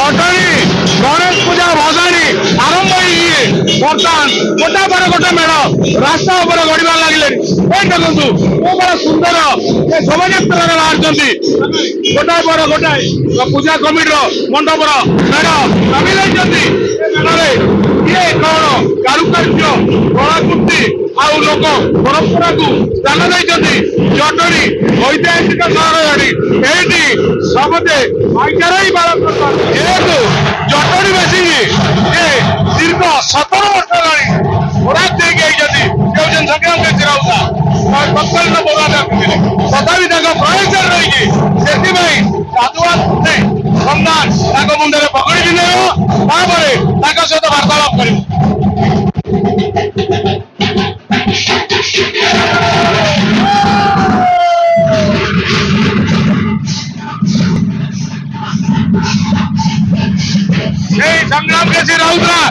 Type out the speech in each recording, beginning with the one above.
जटणी गणेश पूजा भसाणी आरंभ बर्तमान गोटा पर गोटे मेढ़ रास्ता गढ़ लगे देखु बड़ा सुंदर शोभा बाहर गोटाए पर गोटाए पूजा कमिटर मंडपर मेढ़ लगे मेढ़े ये कौन कारुकार्य कलाकृति आउ लोक परंपरा को स्थान देते जटणी ऐतिहासिक सहर ये समझे भाईचारा ही जेहेतु जटणीवासी ये दीर्घ 17 वर्ष बरात देती संग्राम के चिराउता तत्कालीन बरात तथापि प्रयास रही साधुवाद सम्मान मुंडे पकड़ी सहित वार्तालाप कर संग्राम के राउतरा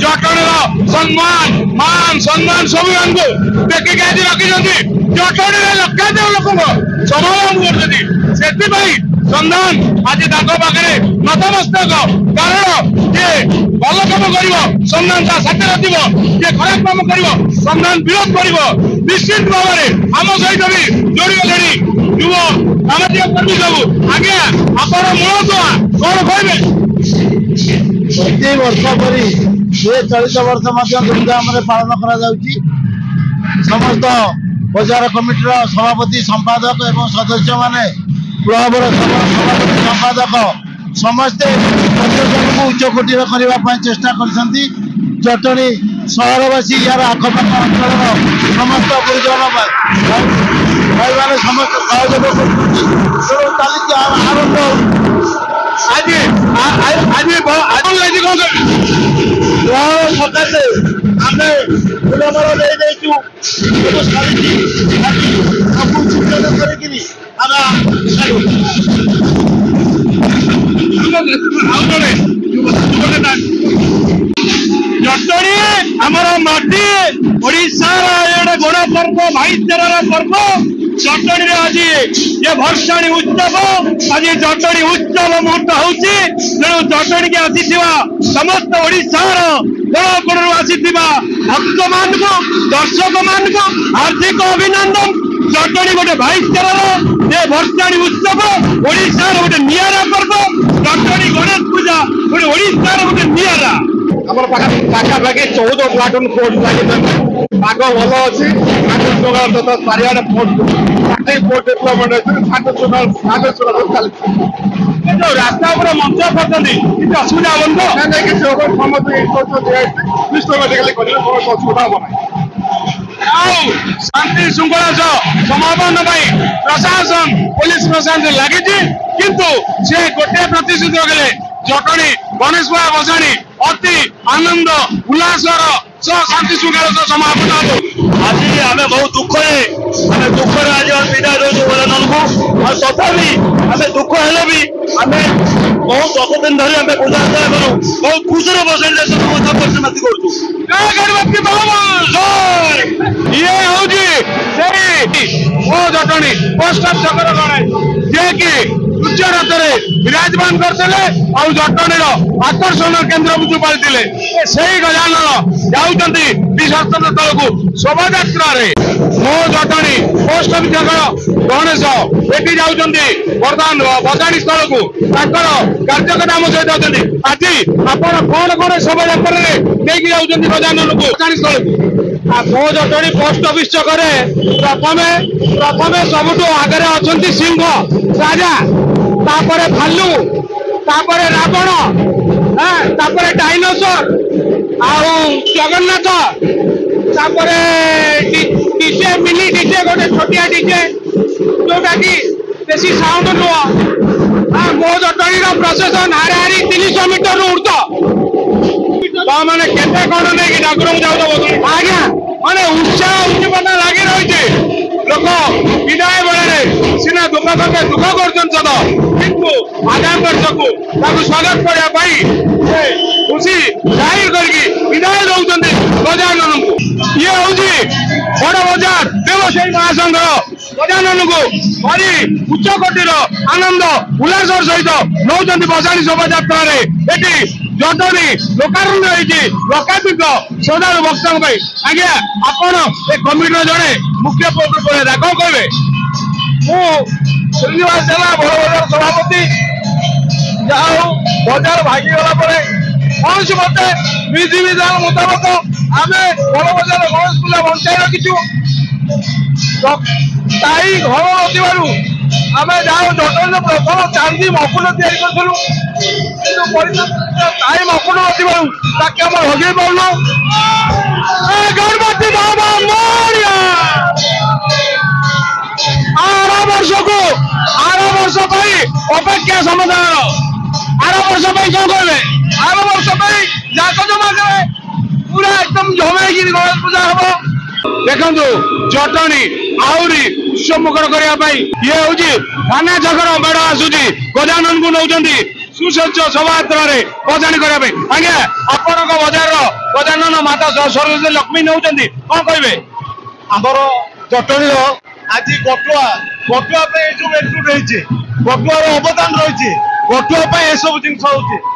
जटणी सम्मान मान सम्मान सब देखिक आज रखी जटणी लक्षाधिक लोक समाधान कर संधान आज पाखे नतमस्तक कारण जे भल कम कर संधान साथी रखिए खराब कम कर संधान विरोध कर निश्चित भाव में आम सहित भी जोड़ी गले युव सामाजिक कर्मी सब आज्ञा आप मूल कौन कहे 20 वर्ष पर ये चलित वर्ष धूमधाम पालन कर समस्त बजार कमिटर सभापति संपादक एवं सदस्य माने क्लबर सभापति संपादक समस्ते प्रशासन को उच्चकोटी करने चेष्टा कर जटणी सहरवासी यार आखपाख अंचल समस्त गुरुजन भाई मैंने समस्त सहयोग कर आरंभ सकाशे आम फुलमाल देचु जटणी आमर माटी ओडिशार गण पर्व भाईचारार पर्व जटणी आज ये भर्षाणी उत्सव आज जटणी उत्सव मुहूर्त होती तेणु जटणी के आसी समस्त ओडिशार गण आसी भक्त मान दर्शक मान हार्दिक अभिनंदन जटणी गोटे भाईचारार ये भर्षाणी उत्सव ओडिशार गोटे नियारा पर्व जटणी गणेश पूजा गोटे ओडिशार गोटे नियारा आम पाखापाखि 14 प्लाटून फोर्स लगे पाग भल अच्छी चारिड़े फोर्ट डेभलपमेंट अच्छे रास्ता मंच कर असुविधा हम असुविधा हम शांति श्रृंखला समापन प्रशासन पुलिस प्रशासन लगी किंतु से गोटे प्रतिश्रुति रखले जटणी गणेश पूजा भसाणी अति आनंद उल्लासर शांति श्रृंखला समापन आज आम बहुत दुख आज विदाय दौ गजानन को तथापि आम दुख हेले भी आम बहुत 10 दिन धरी आम पूजा करूँ बहुत खुशी बसाई ये हूँ जटणी पोस्ट चक्र गणेश जे कि उच्च रथ विराजमान करते जटणीर आकर्षण केन्द्र को पाई से गजानन जाऊँगी विसर्जन स्थल को शोभा मो जटणी पोस्ट ऑफिस गणेश ये जाऊँगी बर्तमान भसाणी स्थल को कार्यकर्ता आम सहित अच्छे आज आप कौन कौन शोभा लेकिन जाऊँगी गजानन को भसाणी स्थल को मो जटणी पोस्ट ऑफिस छकरे प्रथमे सबुठ आगे अच्छा सिंह राजा तापरे भालू तापरे रावण तापरे डायनोसर आउ जगन्नाथ तापरे डीजे मिनी डीजे गोटे छोटिया डीजे जोटा कि बेसी साउंड नुह मो जटणी प्रशासन हाराहारी 300 मीटर ऊर्ध मैंने केते कौन नहीं ठाकुर जाऊ आज्ञा माने उत्साह उद्दीपना लगी रही लोक विदाय बेले सीना दुख करके दुख कर किंतु आगामी वर्ष को स्वागत करने खुशी जाहिर करके विदाय दौरान गजानन को ये हूँ बड़ बजार व्यवसायी महासंघ गजानन को भारी उच्च कोटीर आनंद उल्लास सहित नौकरी भसाणी शोभायात्रा जटणी लोकारण्य लक्षाधिक श्रद्धा भक्त आज्ञा आपण कमिटर जड़े मुख्य कौन कहे श्रीनिवास जेला बड़ बजार सभापति जहाँ बजार भांगीगला कौन सी मत विधिविधान मुताबक आम बड़ बजार गणेश पूजा बंचाई रखीचु ताई घर नथिबारु आमे जाओ जटन प्रथम चांदी मकुल तैयारी करथलु किंतु परिस्थिति ताई मकुल नथिबारु ताके हम हगे पाउनु ए गणपति बाबा मोरिया आर वर्ष पाई अपेक्षा समाधान आर वर्ष पाई क्या कहबे आर वर्ष पाई जाक जमा करे पूरा एकदम जमाई गणेश पूजा हबो देखु जटणी आहरी उत्सवमुखर करने ये हूँ थाना छकर मेढ़ आसूची गजानन को नौ सुसज्ज शोभायात्रा भसाणी करने आज्ञा आपण बजार गजानन माता सरस्वती लक्ष्मी नौ कौन कहे आमर जटणी आज गटुआ गटुआ जो एकजुट गटुआर अवदान रही गटुआ ये सब जिन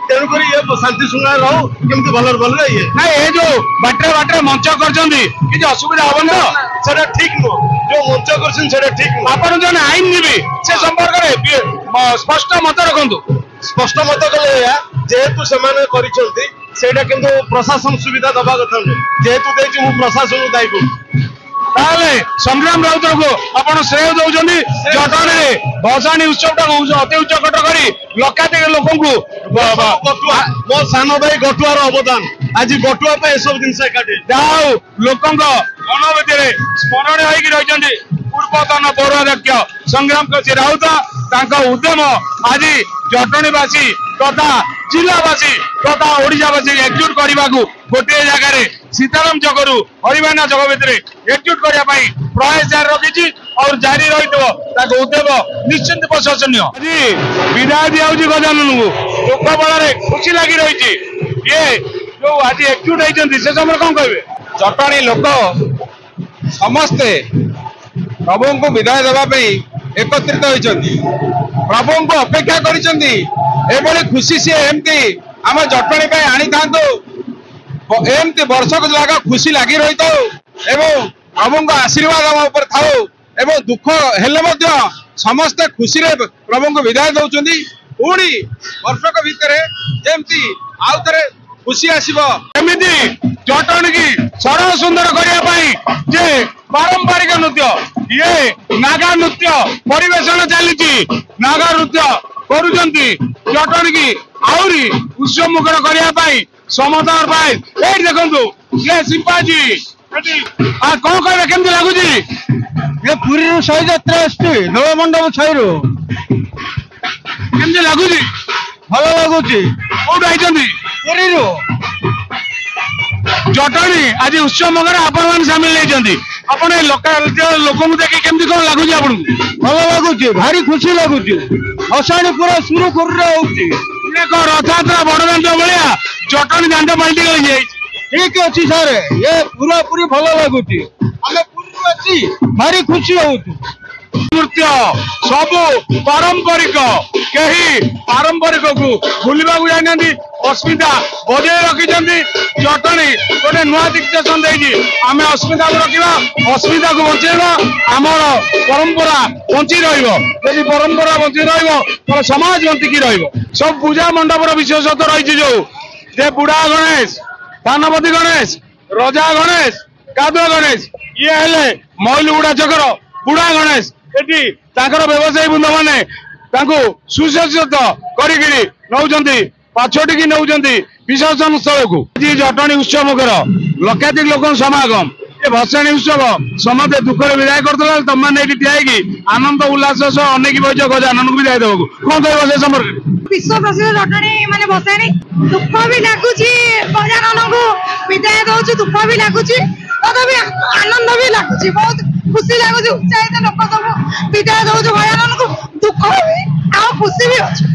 तेणुक ये शांति श्रृंखला रहू केमती भलर भलर ये ना ये जो बाटे बाटे मंच कर असुविधा हम ना ठीक नुह जो मंच कर ठीक नुह आप जो आईन निबी से संपर्क में स्पष्ट मत रखु स्पष्ट मत कले जेहेतु से प्रशासन सुविधा दबा कथा नुह जेहेतु प्रशासन दायी ताले संग्राम राउत को आपण श्रेय दौरान जटणी भसाणी उत्सव अति उच्च कट कर लक्षाधिक लोक मो सान भाई गटुआर अवदान आज गटुआ सब जिन जहाँ लोक मन भितर स्मरण होती पूर्वतन पौराध्यक्ष संग्राम कसी राउत उद्यम आज जटणीवासी तथा जिलावासी तथा ओडिशावासी एकजुट करने को गोटे जगह सीताराम जगरू हरिभाना जग भितर एकजुट करने प्रयास जारी रखी और जारी रही उद्यम निश्चिंत प्रशंसनीय आज विदाय दिया गजानन को दुख बल खुशी लगी रही ये जो आज एकजुट होती से समय कौन कहे जटणी लोक समस्ते प्रभु को विदाय देवाई एकत्रित होती प्रभु को अपेक्षा कर खुशी सी एमती आम जटणी आनी था एमती वर्ष को लगा खुशी लगी रही था प्रभु को आशीर्वाद आम ऊपर था दुख हेले समस्ते खुशी रे प्रभु को विदाय दौरान पुणी वर्षक भितर जमती आउ थे खुशी आसमि जटणी की सरल सुंदर करने पारंपरिक नृत्य ये नागा नृत्य परिवेशन चली नागा नृत्य करुचंती जटणी की आहरी उत्सव मुखर करने समर्थन पाए देखु ये सिंपाजी कौन कहे केमती लगुच ये पुरी शही यात्रा नवमंडप छाई केमती लगुच भल लगुच कौट आई पुरी जटणी आज उत्सव मुखर आपण मैंने सामिल होती आपण लोक देखिए केमती कौन लगुच आपन भल लगुच भारी खुशी लगुच भसाणी पूरा सुरुखुरी रथयात्रा बड़दाण्ड भाया जटणी दाण्ड पलटि गई ठीक अच्छी सर ये पूरा पूरी भल लगुच आम पूरी भारी खुशी हो नृत्य सबू पारंपरिक कहीं पारंपरिक को भूलवा जाना अस्मिता बजाय रखिंट जटणी गोटे नुआ दिग्दर्शन आम अस्मिता को रखा अस्मिता को बचेगा आमर परंपरा बंची रही परंपरा बंची रही समाज बंचिकी सब पूजा मंडपर विशेषत्व रही जो बुढ़ा गणेश थानपति गणेष रजा गणेश कादुआ गणेश ये हेले मईलुगुड़ा चकर बुढ़ा गणेश एटी व्यवसायी बृंद मैंने सुसज्जित करी नौकरी पाछटिकी नौ विसर्जन स्थल को जटणी उत्सव मुखर लक्षाधिक लोक समागम ये भसाणी उत्सव समस्ते दुखर विदाय करते तुम मैंने ठिया आनंद उल्लास सह अनेक बच गजानन को विदाय देव कौन कह से संपर्क विश्व प्रसिद्ध जटणी माने भसाणी दुख भी लगुच गजानन को विदाय दौर दुख भी लगुच तथापि आनंद भी लगुच बहुत खुशी लगुच उत्साहित लोक सब विदाय दौर गजानन को दुख भी आ खुशी भी अच्छे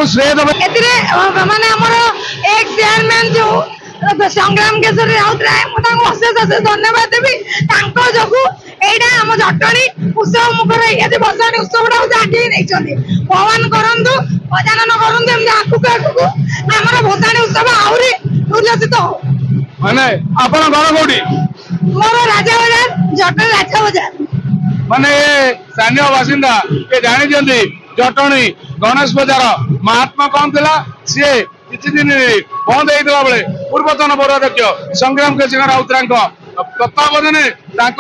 श्रेय माने हमर एक चेयरमैन जो संग्राम केशरी राउत राय मुझे अशेष अशेष धन्यवाद देवी जो এইটা ଆମ ଜଟଣୀ ଉତ୍ସବ ମୁଖର ଏଇଠି ଭସାଣି ଉତ୍ସବଟା ହଉଛି ଆଗେଇ ନେଇଛନ୍ତି। ଭଗବାନ କରନ୍ତୁ, ଗଜାନନ କରନ୍ତୁ, ଏମିତି ଆଗକୁ ଆଗକୁ ଆମର ଭସାଣି ଉତ୍ସବ ଆହୁରି ଉଲ୍ଲସିତ ହଉ। ମାନେ ଆପଣ ଘର କୋଉଠି? ମୋର ରାଜା ବଜାର, ଜଟଣୀ ରାଜା ବଜାର। ମାନେ ସ୍ଥାନୀୟ ବାସିନ୍ଦା ଏ ଜାଣିଛନ୍ତି ଜଟଣୀ ଗଣେଶ ବଜାର ମହାତ୍ମା କଣ ଥିଲା? ସିଏ କିଛି ଦିନ ବନ୍ଦ ହେଇଥିଲା ବେଳେ ପୂର୍ବତନ ପୌରାଧ୍ୟକ୍ଷ ସଂଗ୍ରାମ କେଶରୀ ରାଉତରାୟଙ୍କ ତତ୍ତ୍ୱାବଧାନରେ ତାଙ୍କ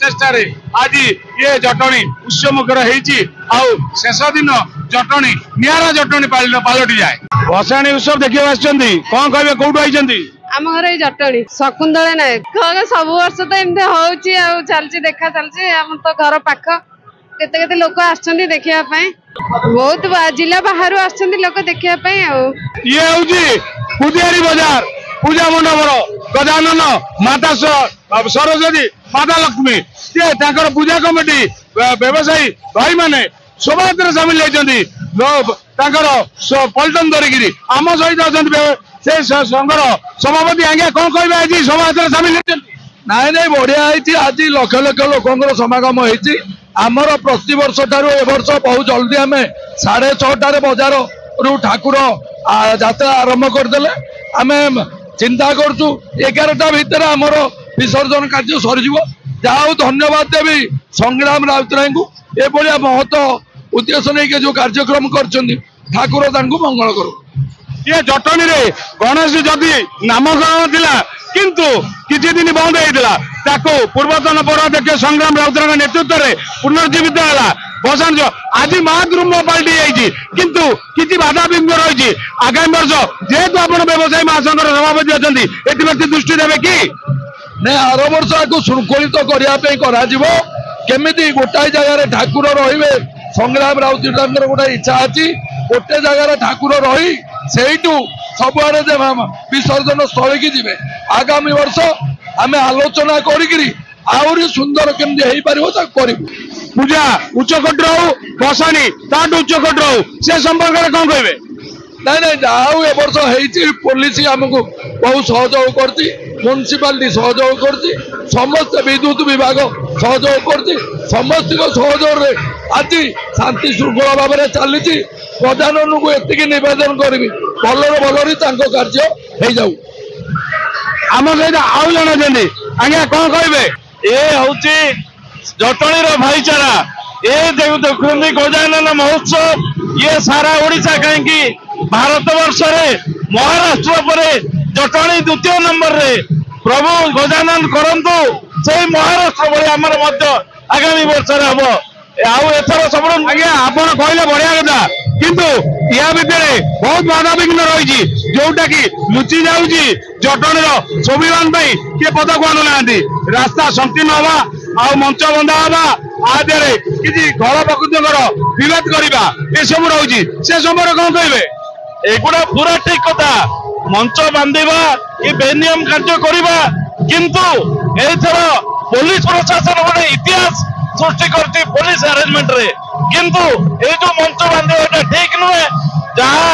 ଚେଷ୍ଟାରେ ଆଜି ଇଏ ଜଟଣୀ ଉତ୍ସବମୁଖର ହେଇଛି। ଆଉ ଶେଷ ଦିନ ଜଟଣୀ ନିଆରା ଜଟଣୀ ପାଲଟି ଯାଏ। ଭସାଣୀ ଉତ୍ସବ ଦେଖିବାକୁ ଆସିଛନ୍ତି, କଣ କହିବେ, କୋଉଠୁ ଆଇଛନ୍ତି? ଆମ ଘର ଏଇ ଜଟଣୀ ଶକୁନ୍ତଳା ନାୟକ। ସବୁ ବର୍ଷ ତ ଏମିତି ହଉଛି ଆଉ ଚାଲିଛି, ଦେଖା ଚାଲିଛି। ଆମର ତ ଘର ପାଖ, କେତେ କେତେ ଲୋକ ଆସୁଛନ୍ତି ଦେଖିବା ପାଇଁ, ବହୁତ ଜିଲ୍ଲା ବାହାରୁ ଆସୁଛନ୍ତି ଲୋକ ଦେଖିବା ପାଇଁ। ଆଉ ଇଏ ହଉଛି ପୁଦିଆରୀ ବଜାର ପୂଜା ମଣ୍ଡପର ଗଜାନନ ମାତା ସରସ୍ୱତୀ ମାତା ଲକ୍ଷ୍ମୀ। ସିଏ ତାଙ୍କର ପୂଜା କମିଟି ବ୍ୟବସାୟୀ ଭାଇ ମାନେ ଶୋଭାଯାତ୍ରା ସାମିଲ ହେଇଛନ୍ତି। ତାଙ୍କର ପଲ୍ଟନ ଧରିକିରି ଆମ ସହିତ ଅଛନ୍ତି ସେ ସଂଘର ସଭାପତି। ଆଜ୍ଞା କଣ କହିବେ, ଆଜି ଶୋଭାଯାତ୍ରା ସାମିଲ ହେଇଛନ୍ତି? ନାଇଁ ନାଇଁ, ବଢିଆ ହେଇଛି। ଆଜି ଲକ୍ଷ ଲକ୍ଷ ଲୋକଙ୍କର ସମାଗମ ହେଇଛି। ଆମର ପ୍ରତିବର୍ଷ ଠାରୁ ଏ ବର୍ଷ ବହୁତ ଜଲ୍ଦି ଆମେ 6:30 ବଜାରରୁ ଠାକୁର ଯାତ୍ରା ଆରମ୍ଭ କରିଦେଲେ। ଆମେ ଚିନ୍ତା କରୁଛୁ 11ଟା ଭିତରେ ଆମର ବିସର୍ଜନ କାର୍ଯ୍ୟ ସରିଯିବ। ଯାହା ହଉ ଧନ୍ୟବାଦ ଦେବି ସଂଗ୍ରାମ ରାଉତରାୟଙ୍କୁ, ଏଭଳିଆ ମହତ ଉଦ୍ଦେଶ୍ୟ ନେଇକି ଯୋଉ କାର୍ଯ୍ୟକ୍ରମ କରିଛନ୍ତି, ଠାକୁର ତାଙ୍କୁ ମଙ୍ଗଳ କରୁ। ଇଏ ଜଟଣୀରେ ଗଣେଶ ଯଦି ନାମକରଣ ଥିଲା କିନ୍ତୁ କିଛି ଦିନ ବନ୍ଦ ହେଇଥିଲା, ତାକୁ ପୂର୍ବତନ ପୌରାଧ୍ୟକ୍ଷ ସଂଗ୍ରାମ ରାଉତରାୟଙ୍କ ନେତୃତ୍ୱରେ ପୁନର୍ଜୀବିତ ହେଲା। ଭସାଣି ଆଜି ମହାଦ୍ରୁମ ପାଲଟି ଯାଇଛି, କିନ୍ତୁ କିଛି ବାଧାବିଘ୍ନ ରହିଛି। ଆଗାମୀ ବର୍ଷ ଯେହେତୁ ଆପଣ ବ୍ୟବସାୟୀ ମହାସଂଘର ସଭାପତି ଅଛନ୍ତି, ଏଥିପ୍ରତି ଦୃଷ୍ଟି ଦେବେ କି? ନାଇଁ, ଆର ବର୍ଷ ଆକୁ ଶୃଙ୍ଖଳିତ କରିବା ପାଇଁ କରାଯିବ। କେମିତି ଗୋଟାଏ ଜାଗାରେ ଠାକୁର ରହିବେ, ସଂଗ୍ରାମ ରାଉତରାୟଙ୍କର ଗୋଟେ ଇଚ୍ଛା ଅଛି, ଗୋଟେ ଜାଗାରେ ଠାକୁର ରହି ସେଇଠୁ ସବୁଆଡେ ବିସର୍ଜନ ସ୍ଥଳୀକି ଯିବେ। ଆଗାମୀ ବର୍ଷ ଆମେ ଆଲୋଚନା କରିକିରି ଆହୁରି ସୁନ୍ଦର କେମିତି ହେଇପାରିବ ତାକୁ କରିବୁ। ପୂଜା ଉଚ୍ଚକୋଟୀର ହଉ, ଭସାଣି ତାଠୁ ଉଚ୍ଚକୋଟୀର ହଉ, ସେ ସମ୍ପର୍କରେ କଣ କହିବେ? ନାଇଁ ନାଇଁ, ଯାହା ହଉ ଏ ବର୍ଷ ହେଇଛି। ପୋଲିସ ଆମକୁ ବହୁ ସହଯୋଗ କରୁଛି, ମ୍ୟୁନିସିପାଲିଟି ସହଯୋଗ କରୁଛି, ସମସ୍ତେ ବିଦ୍ୟୁତ ବିଭାଗ ସହଯୋଗ କରୁଛି। ସମସ୍ତଙ୍କ ସହଯୋଗରେ ଆଜି ଶାନ୍ତି ଶୃଙ୍ଖଳା ଭାବରେ ଚାଲିଛି। ଗଜାନନକୁ ଏତିକି ନିବେଦନ କରିବି, ଭଲରେ ତାଙ୍କ କାର୍ଯ୍ୟ ହେଇଯାଉ। ଆମ ସହିତ ଆଉ ଜଣେ ଅଛନ୍ତି, ଆଜ୍ଞା କଣ କହିବେ? ଏ ହଉଛି ଜଟଣୀର ଭାଇଚାରା। ଏ ଦେଖୁଛନ୍ତି ଗଜାନନ ମହୋତ୍ସବ, ଇଏ ସାରା ଓଡିଶା କାହିଁକି ଭାରତ ବର୍ଷରେ ମହାରାଷ୍ଟ୍ର ପରେ ଜଟଣୀ ଦ୍ୱିତୀୟ ନମ୍ବରରେ। ପ୍ରଭୁ ଗଜାନନ କରନ୍ତୁ, ସେଇ ମହାରାଷ୍ଟ୍ର ଭଳି ଆମର ମଧ୍ୟ ଆଗାମୀ ବର୍ଷରେ ହବ। ଆଉ ଏଥର ସବୁଠୁ ଆଜ୍ଞା ଆପଣ କହିଲେ ବଢିଆ କଥା, କିନ୍ତୁ ୟା ଭିତରେ ବହୁତ ବାଧାବିଘ୍ନ ରହିଛି, ଯୋଉଟା କି ଲୁଚି ଯାଉଛି। ଜଟଣୀର ସ୍ୱାଭିମାନ ପାଇଁ କିଏ ପଦକୁ ଆଣୁନାହାନ୍ତି। ରାସ୍ତା ସଂକୀର୍ଣ୍ଣ ହବା, ଆଉ ମଞ୍ଚ ବନ୍ଧା ହବା, ଆ ଦେହରେ କିଛି ଘର ପ୍ରକୃତିଙ୍କର ବିବାଦ କରିବା, ଏସବୁ ରହୁଛି। ସେ ସମୟରେ କଣ କହିବେ? ଏଗୁଡା ପୁରା ଠିକ କଥା। ମଞ୍ଚ ବାନ୍ଧିବା କି ବେନିୟମ କାର୍ଯ୍ୟ କରିବା, କିନ୍ତୁ ଏଇଥର ପୋଲିସ ପ୍ରଶାସନ ଗୋଟେ ଇତିହାସ ସୃଷ୍ଟି କରିଛି ପୋଲିସ ଆରେଞ୍ଜମେଣ୍ଟରେ। କିନ୍ତୁ ଏଇ ଯୋଉ ମଞ୍ଚ ବାନ୍ଧିବା ଏଟା ଠିକ ନୁହେଁ। ଯାହା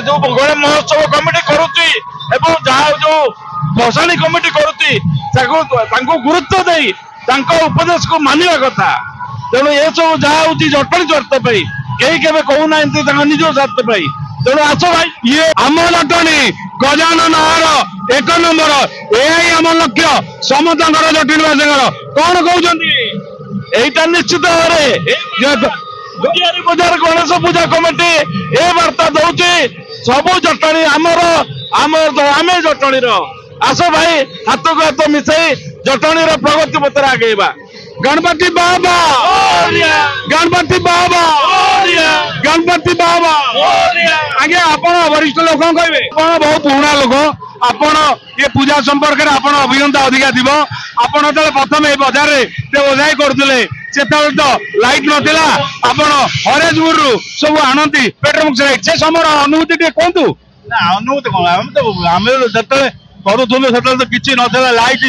ଯୋଉ ଗଣେଶ ମହୋତ୍ସବ କମିଟି କରୁଛି ଏବଂ ଯାହା ଯୋଉ ଭସାଣି କମିଟି କରୁଛି, ତାଙ୍କୁ ଗୁରୁତ୍ୱ ଦେଇ ତାଙ୍କ ଉପଦେଶକୁ ମାନିବା କଥା। ତେଣୁ ଏସବୁ ଯାହା ହଉଛି ଜଟଣୀ ସ୍ୱାର୍ଥ ପାଇଁ, କେହି କେବେ କହୁନାହାନ୍ତି ତାଙ୍କ ନିଜ ସ୍ୱାର୍ଥ ପାଇଁ। ତେଣୁ ଆସ ଭାଇ, ଇଏ ଆମ ଜଟଣୀ ଗଜାନନ 1 ନମ୍ବର, ଏହା ହିଁ ଆମ ଲକ୍ଷ୍ୟ ସମସ୍ତଙ୍କର ଜଟଣୀବାସୀଙ୍କର। କଣ କହୁଛନ୍ତି? এইটা নিশ্চিত ভাবে পুদিয়ারি বଜାର ଗଣେଶ ପୂଜା କମିଟି ଏ ବାର୍ତ୍ତା ଦଉଛି ସବୁ ଜଟଣୀ ଆମେ ଜଟଣୀର। ଆସ ଭାଇ, ହାତକୁ ହାତ ମିଶାଇ ଜଟଣୀର ପ୍ରଗତି ପଥରେ ଆଗେଇବା। गणपति बाबा, गणपति बाबा, गणपति बाबा। आज्ञा आपण वरिष्ठ लोक कहबे, आपण बहुत पुराना लोक, आपण ये पूजा संपर्क में आपण अभिज्ञता अधिका थी। आपण जो प्रथम ये बजार ओझाई करते से तो लाइट नाला, आपण हरेजपुर सब आणती पेट्रोल से समय अनुभूति टे कहतु। अनुभूति कौन, आम जो करूँ से तो किसी ना लाइट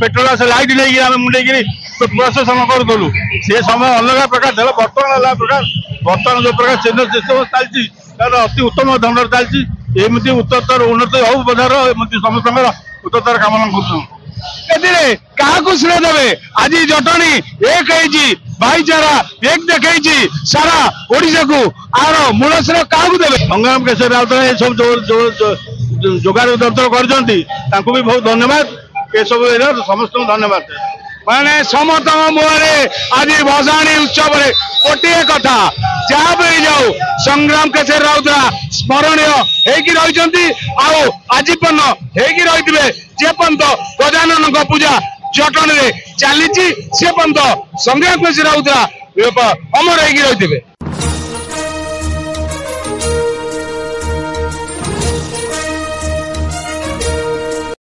पेट्रोल से लाइट नहीं मुंडे प्रशासन करूँ, से समय अलग प्रकार था। बर्तमान अलग प्रकार, बर्तमान जो प्रकार सिग्नल सिस्टम चलती अति उत्तम ढंग चलती। एमती उत्तरोत्तर उन्नति हो बजार, समस्त उत्तरोत्तर कामना कर। ଏଥିରେ କାହାକୁ ଶ୍ରେୟ ଦେବେ? ଆଜି ଜଟଣୀ ଏକ ହେଇଛି, ଭାଇଚାରା ଏକ ଦେଖେଇଛି ସାରା ଓଡିଶାକୁ, ଆର ମୂଳ ଶ୍ରେୟ କାହାକୁ ଦେବେ? ସଂଗ୍ରାମ କେଶରୀ ରାଉତରାୟ ଏସବୁ ଯୋଗାଡ଼ ଯନ୍ତ୍ର କରିଛନ୍ତି, ତାଙ୍କୁ ବି ବହୁତ ଧନ୍ୟବାଦ। ଏସବୁ ସମସ୍ତଙ୍କୁ ଧନ୍ୟବାଦ। ମାନେ ସମସ୍ତଙ୍କ ମୁହଁରେ ଆଜି ଭସାଣୀ ଉତ୍ସବରେ ଗୋଟିଏ କଥା, ଯାହା ବି ହେଇଯାଉ ସଂଗ୍ରାମ କେଶରୀ ରାଉତରାୟ ସ୍ମରଣୀୟ ହେଇକି ରହିଛନ୍ତି, ଆଉ ଆଜି ପର୍ଯ୍ୟନ୍ତ ହେଇକି ରହିଥିବେ। ଯେ ପର୍ଯ୍ୟନ୍ତ ଗଜାନନଙ୍କ ପୂଜା ଜଟଣୀରେ ଚାଲିଛି, ସେ ପର୍ଯ୍ୟନ୍ତ ସଂଗ୍ରାମ କେଶରୀ ରାଉତରାୟ ଅମର ହେଇକି ରହିଥିବେ।